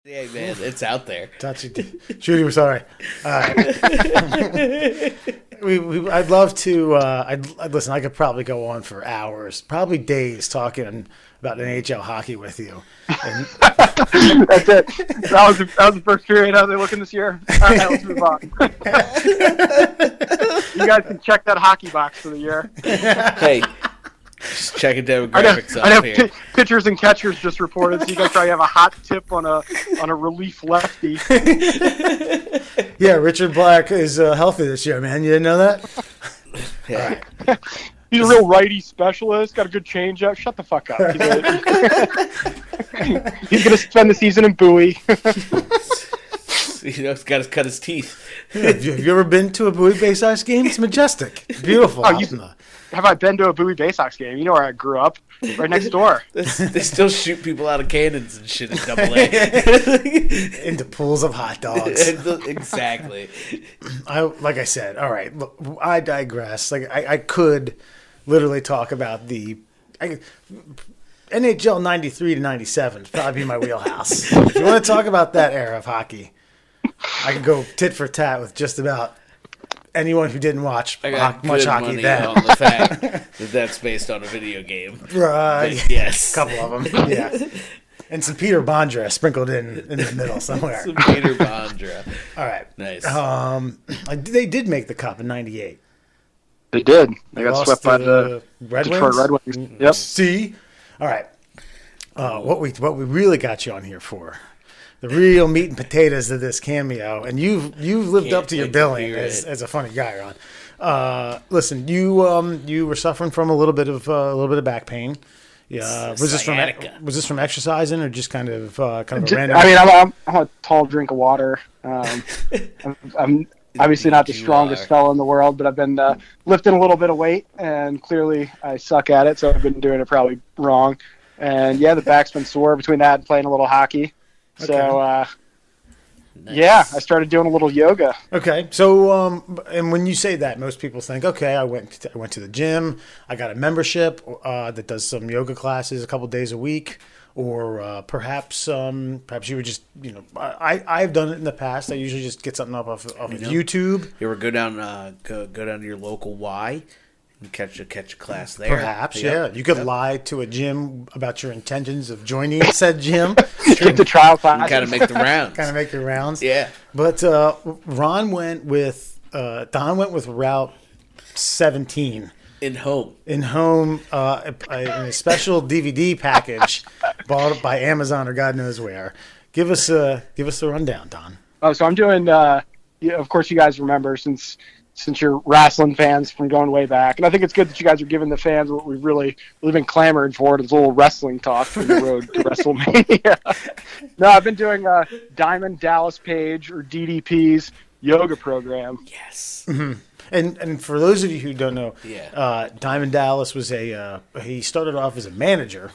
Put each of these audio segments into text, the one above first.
Yeah, man, it's out there. Touchy. Judy, we're sorry. I'd love to. I'd listen. I could probably go on for hours, probably days, talking about NHL hockey with you. And, That's it. That was the first period. How are they looking this year? All right, let's move on. You guys can check that hockey box for the year. Hey, just checking demographics I know up here. pitchers and catchers just reported, so you guys probably have a hot tip on a relief lefty. yeah, Richard Black is healthy this year, man. You didn't know that? Yeah. He's a real righty specialist. Got a good changeup. Shut the fuck up. He's going to spend the season in Bowie. He's got to cut his teeth. Have you ever been to a Bowie Bay Sox game? It's majestic. It's beautiful. Have I been to a Bowie Bay Sox game? You know where I grew up, right next door. They still shoot people out of cannons and shit in AA. Into pools of hot dogs. Exactly. Like I said, all right, look, I digress. Like I could literally talk about NHL 93 to 97 would probably be my wheelhouse. If you want to talk about that era of hockey, I could go tit for tat with just about anyone who didn't watch much hockey then. On the fact that that's based on a video game. Right. But yes. A couple of them, yeah. And some Peter Bondra sprinkled in the middle somewhere. Some Peter Bondra. All right. Nice. They did make the Cup in '98. They did. They got Lost swept by the Detroit Red Wings. Yep. See? All right. What we really got you on here for, the real meat and potatoes of this cameo, and you've lived up to your billing as a funny guy, Ron. Listen, you were suffering from a little bit of back pain. Yeah, was this from exercising or just kind of a random? I mean, I'm a tall drink of water. I'm obviously not the strongest fellow in the world, but I've been lifting a little bit of weight, and clearly I suck at it, so I've been doing it probably wrong. And yeah, the back's been sore between that and playing a little hockey. Okay. So, nice. Yeah, I started doing a little yoga. Okay, so and when you say that, most people think, okay, I went to the gym, I got a membership that does some yoga classes a couple days a week, or perhaps you were just I've done it in the past. I usually just get something up off of YouTube. You ever go down to your local Y? Catch a class there. Perhaps, yeah. You could lie to a gym about your intentions of joining said gym. Get the trial class. Kind of make the rounds. Kind of make your rounds. Yeah. But Don went with Route 17. In home. In a special DVD package bought by Amazon or God knows where. Give us a rundown, Don. Oh, so I'm doing. Of course, you guys remember since you're wrestling fans from going way back, and I think it's good that you guys are giving the fans what we've really been clamoring for, this little wrestling talk from the road to WrestleMania. No, I've been doing Diamond Dallas Page or DDP's yoga program. Yes. Mm-hmm. And for those of you who don't know, Diamond Dallas was he started off as a manager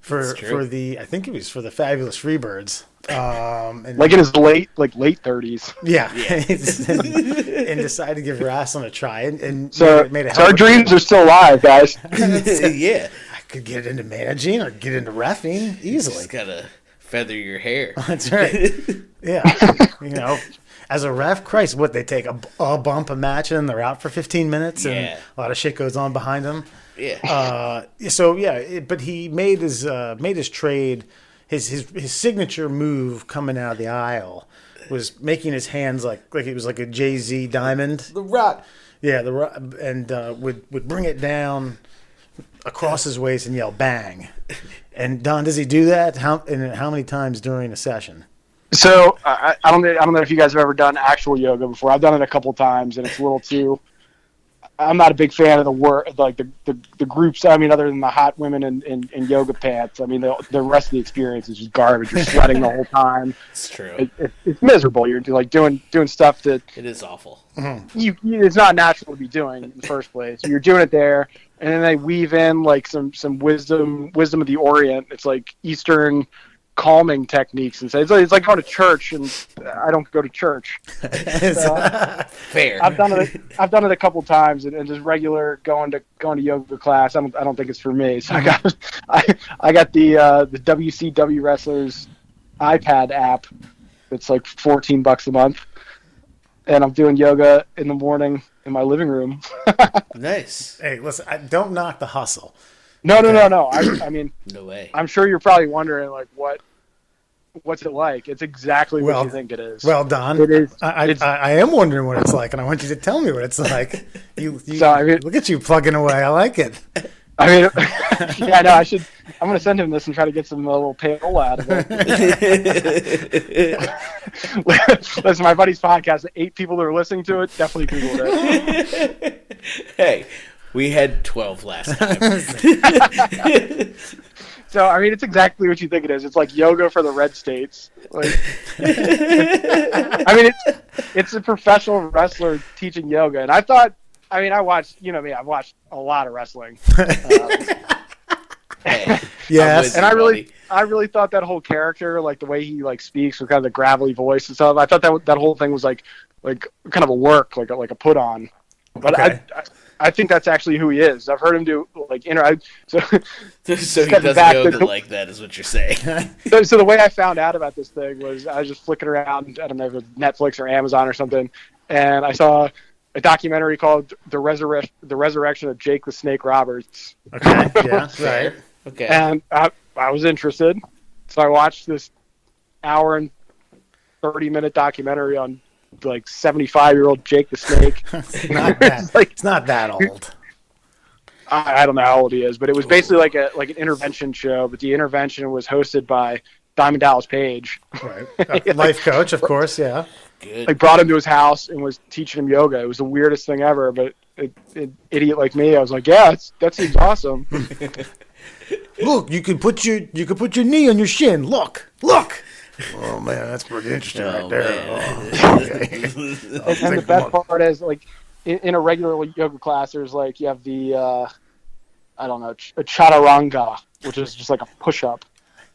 for the, I think it was for the Fabulous Freebirds. And like in his late 30s. Yeah. and decided to give wrestling a try. And so our dreams are still alive, guys. Yeah. I could get into managing or get into reffing easily. You just gotta feather your hair. That's right. Yeah. As a ref, Christ, they take a bump a match and they're out for 15 minutes and a lot of shit goes on behind them. Yeah. But he made his trade. His signature move coming out of the aisle was making his hands like it was like a Jay-Z diamond. The Rock. Yeah, the Rock, and would bring it down across his waist and yell bang. And Don, does he do that? How many times during a session? So I don't know if you guys have ever done actual yoga before. I've done it a couple times, and it's a little too. I'm not a big fan of the work, like the groups. I mean, other than the hot women in yoga pants. I mean, the rest of the experience is just garbage. You're sweating the whole time. It's true. It's miserable. You're like doing stuff that it is awful. Mm-hmm. It's not natural to be doing in the first place. You're doing it there, and then they weave in like some wisdom of the Orient. It's like Eastern calming techniques and say it's like going to church, and I don't go to church. So, fair. I've done it a couple times, and just regular going to yoga class. I don't think it's for me. So I got the WCW wrestlers iPad app. It's like $14 a month, and I'm doing yoga in the morning in my living room. Nice. Hey, listen, don't knock the hustle. No, Okay. no. I mean, No way. I'm sure you're probably wondering like what's it like? It's exactly what you think it is. Well, Don, It is. I am wondering what it's like, and I want you to tell me what it's like. You So, I mean, look at you plugging away. I like it. I mean, yeah, no, I should. I'm going to send him this and try to get some little payola out of it. Listen, my buddy's podcast, 8 people that are listening to it, definitely Googled it. Hey, we had 12 last time. So, I mean, it's exactly what you think it is. It's like yoga for the red states. Like, I mean, it's a professional wrestler teaching yoga, and I watched, you know me, I've watched a lot of wrestling. Hey, Yes. And I really thought that whole character, like the way he like speaks with kind of the gravelly voice and stuff, I thought that whole thing was like kind of a work, like a put on. But Okay. I think that's actually who he is. I've heard him do like so he does yoga like that, is what you're saying. So the way I found out about this thing was I was just flicking around, I don't know if it was Netflix or Amazon or something, and I saw a documentary called The Resurrection of Jake the Snake Roberts. Okay. Yeah. Right. Okay. And I was interested, so I watched this hour and 30-minute documentary on like 75-year-old Jake the Snake. It's not that. It's not that old. I don't know how old he is, but it was basically like an intervention show. But the intervention was hosted by Diamond Dallas Page. Right. Life coach, of course. Yeah. Good. Like brought him to his house and was teaching him yoga. It was the weirdest thing ever. But an idiot like me, I was like, yeah, that seems awesome. Look, you could put your knee on your shin. Look. Oh man, that's pretty interesting right there. Oh, okay. And the best part is, like, in a regular yoga class, there's like you have the I don't know, a chaturanga, which is just like a push up,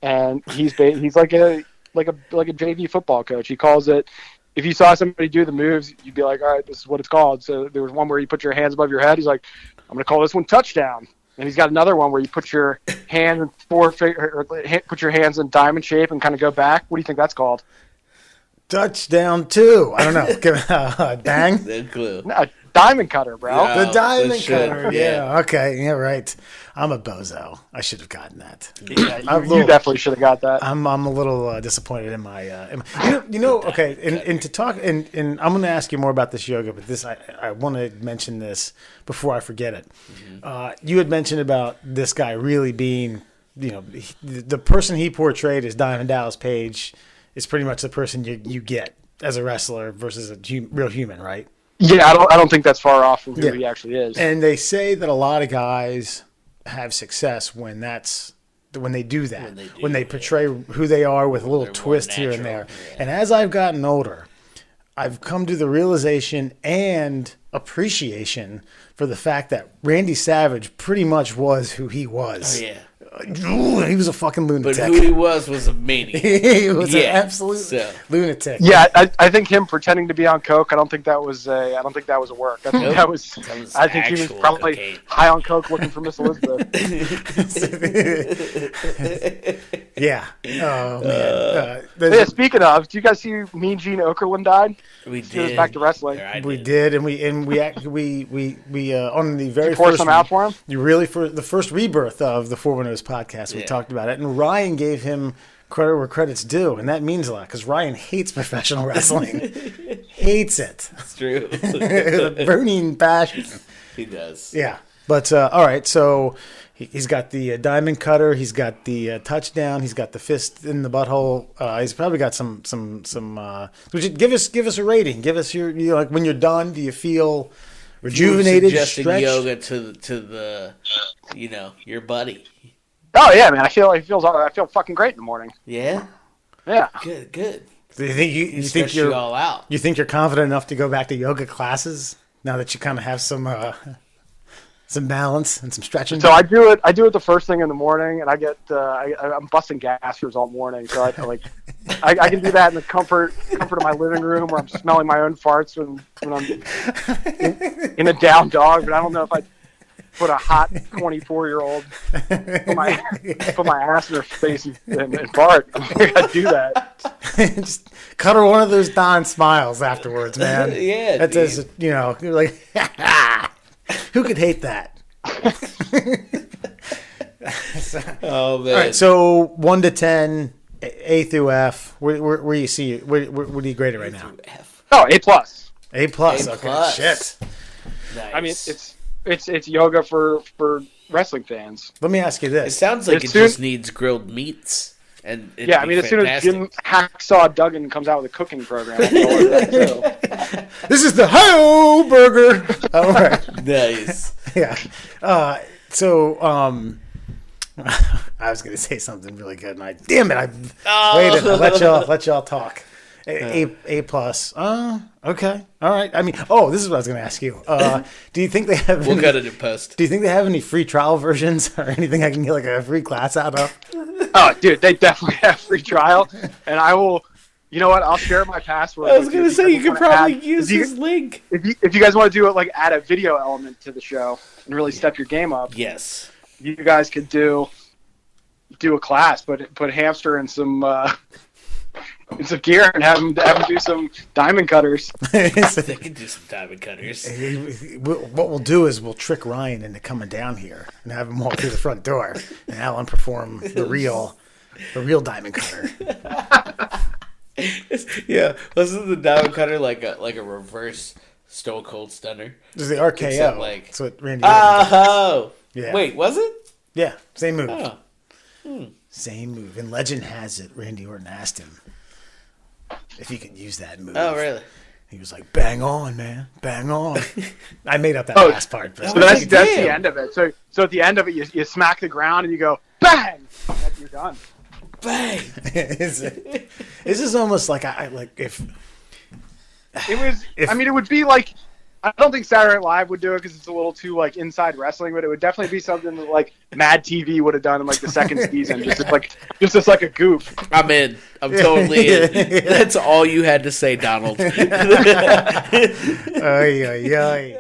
and he's like a JV football coach. He calls it. If you saw somebody do the moves, you'd be like, all right, this is what it's called. So there was one where you put your hands above your head. He's like, I'm going to call this one touchdown. And he's got another one where you put your hand in put your hands in diamond shape and kind of go back. What do you think that's called? Touchdown 2. I don't know. Dang. No clue. No, diamond cutter, bro. Yeah. The diamond shit, cutter. Yeah. Okay. Yeah. Right. I'm a bozo. I should have gotten that. Yeah, you definitely should have got that. I'm a little disappointed in my. Okay. And to talk, and I'm going to ask you more about this yoga, but I want to mention this before I forget it. Mm-hmm. You had mentioned about this guy really being, the person he portrayed as Diamond Dallas Page is pretty much the person you get as a wrestler versus a real human, right? Yeah, I don't think that's far off from who he actually is. And they say that a lot of guys have success when they do that, when they portray who they are with a little twist here and there. Yeah. And as I've gotten older, I've come to the realization and appreciation for the fact that Randy Savage pretty much was who he was. Oh, yeah. He was a fucking lunatic. But who he was a maniac. He was an absolute lunatic. Yeah, I think him pretending to be on coke. I don't think that was a work. I think I think he was probably cocaine. High on coke, looking for Miss Elizabeth. Yeah. Oh man. Yeah. Speaking of, do you guys see Mean Gene Okerlund died? We did. He was back to wrestling. We did, and we on the very you pour first some out for him. You really for the first rebirth of the 410's podcast, we talked about it, and Ryan gave him credit where credit's due, and that means a lot because Ryan hates professional wrestling, hates it. It's true. A burning passion. He does. Yeah, but all right, so. He's got the diamond cutter. He's got the touchdown. He's got the fist in the butthole. He's probably got some. Give us a rating. Give us your like when you're done. Do you feel rejuvenated? Suggesting stretched? yoga to the your buddy. Oh yeah, man. I feel fucking great in the morning. Yeah. Yeah. Good. So you think you think you're all out? You think you're confident enough to go back to yoga classes now that you kind of have some balance and some stretching? So I do it the first thing in the morning, and I get I'm busting gassers all morning. So I can do that in the comfort of my living room, where I'm smelling my own farts when I'm in a down dog. But I don't know if put a hot 24-year-old put my ass in her face and fart. I'm not gonna do that. Just cut her one of those Don smiles afterwards, man. Yeah, that says, you're like, who could hate that? Oh man! All right, so 1 to 10, A through F. Where you see? Where do you grade it right now? F. Oh, A+. A+. Okay, shit. Nice. I mean, it's yoga for wrestling fans. Let me ask you It this. sounds like it just needs grilled meats, and Yeah, I mean, as soon as Jim Hacksaw Duggan comes out with a cooking program, I'll go order that too. This is the Ho Burger. All right. Nice. Yeah. So, I was going to say something really good, and damn it, I waited. I let y'all talk. A plus. Okay. All right. I mean, this is what I was going to ask you. Do you think they have? We'll cut it in post. Do you think they have any free trial versions or anything I can get like a free class out of? Oh, dude, they definitely have free trial, and I will. You know what? I'll share my password. I was going to say you could probably use this link. If you guys want to do it, like add a video element to the show and really step your game up. Yes. You guys could do a class, put Hamster in some gear and have him do some diamond cutters. They can do some diamond cutters. What we'll do is we'll trick Ryan into coming down here and have him walk through the front door, and Alan perform the real diamond cutter. Yeah, wasn't the diamond cutter like a reverse Stone Cold Stunner? This is the RKO. Except, like, that's what Randy Orton did. Oh, Yeah. Wait, was it? Yeah, same move. Oh. Same move. And legend has it, Randy Orton asked him if he could use that move. Oh, really? He was like, "Bang on, man, bang on." I made up that last part, but So that's the end of it. So at the end of it, you smack the ground and you go bang. And you're done. Bang! This is almost like if it was. I mean, it would be like. I don't think Saturday Night Live would do it because it's a little too like inside wrestling, but it would definitely be something that like Mad TV would have done in like the second season, just as like a goof. I'm in. I'm totally in. That's all you had to say, Donald. Ay, ay, ay.